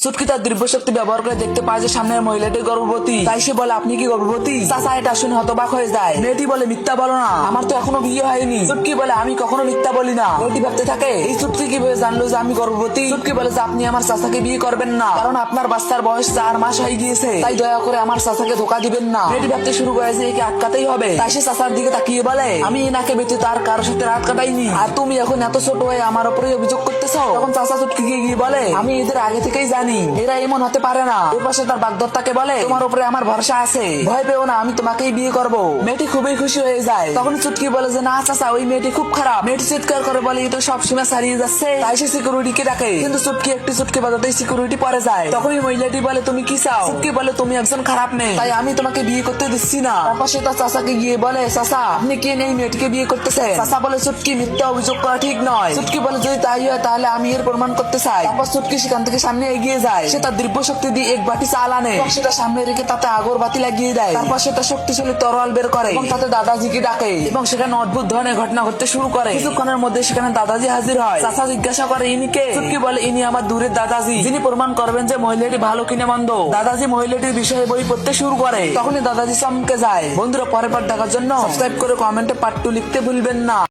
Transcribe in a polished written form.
চুটকি তার দীর্ঘ শক্তি ব্যবহার করে দেখতে পায় যে সামনের মহিলাটি গর্ভবতী। তাই সে বলে, আপনি কি গর্ভবতী? চাচা এটা শুনে হতবাক হয়ে যায়। মেয়েটি বলে, মিথ্যা বলো না, আমার তো এখনো বিয়ে হয়নি। চুটকি বলে, আমি কখনো মিথ্যা বলি না। মেয়েটি ভাবতে থাকে, এই চুটকি কিভাবে জানলো যে আমি গর্ভবতী? চুটকি বলে যে, আপনি আমার চাচাকে বিয়ে করবেন না, কারণ আপনার বাচ্চার বয়স 4 মাস হয়ে গিয়েছে। তাই দয়া করে আমার চাচাকে ধোকা দিবেন না। মেয়েটি ভাবতে শুরু করেছে একে আটকাতেই হবে। তাই সে চাচার দিকে তাকিয়ে বলে, আমি এনাকে ব্যতীত আর কারোর সাথে রাত কাটাইনি, আর তুমি এখন এত ছোট হয়ে আমার উপরে অভিযোগ করতেছ। তখন চাচা চুটকিকে গিয়ে বলে, আমি এদের আগে থেকেই জানি এরা এমন হতে পারে না। এর পাশে তার বাগদত্তাকে বলে, তোমার উপরে আমার ভরসা আছে, ভয় পেও না, আমি তোমাকেই বিয়ে করবো। মেয়েটি খুবই খুশি হয়ে যায়। তখন চুটকি বলে যে, না চাচা, ওই মেয়েটি খুব খারাপ। মেয়েটি চিৎকার করে বলে, এই তো সব সীমা ছাড়িয়ে যাচ্ছে। তাই সে সিকিউরিটিকে ডাকে, কিন্তু চুটকি একটি চুটকি বাজাতেই সিকিউরিটি পরে যায়। তখন ওই মহিলাটি বলে, তুমি কি চাও? চুটকি বলে, তুমি একজন খারাপ মেয়ে, তাই আমি তোমাকে বিয়ে করতে দিচ্ছি না। তারপর সে তার চাচাকে গিয়ে বলে, চাচা আপনি কে নেই মেয়েটিকে বিয়ে করতেছেন? চাচা বলে, চুটকি মিথ্যা অভিযোগ করা ঠিক নয়। চুটকি বলে, যদি তাই হয় তাহলে আমি এর প্রমাণ করতে চাই। তারপর চুটকি সেখান থেকে সামনে এগিয়ে যায়। সে তার দীর্ঘ শক্তি দিয়ে এক বাটি চাল আনে এবং সেটা সামনে রেখে তাতে আগরবাতি লাগিয়ে দেয়। তারপর সেটা শক্তিশালী তরোয়াল বের করে এবং তাতে দাদাজিকে ডাকে এবং সেখানে অদ্ভুত ধরনের ঘটনা ঘটতে শুরু করে। কিছুক্ষণের মধ্যে সেখানে দাদাজি হাজির হয়। চাচা জিজ্ঞাসা করে, ইনি কে? চুটকি বলে, ইনি আমার দূরের দাদাজি, যিনি প্রমাণ করবেন যে মহিলাটি ভালো কিনে মন্দ। দাদাজি মহিলাটির বিষয়ে বই পড়তে শুরু করে। তখনই দাদাজি চমকে যায়। বন্ধুরা, পরের পার্ট দেখার জন্য সাবস্ক্রাইব করে কমেন্টে পার্ট 2 লিখতে ভুলবেন না।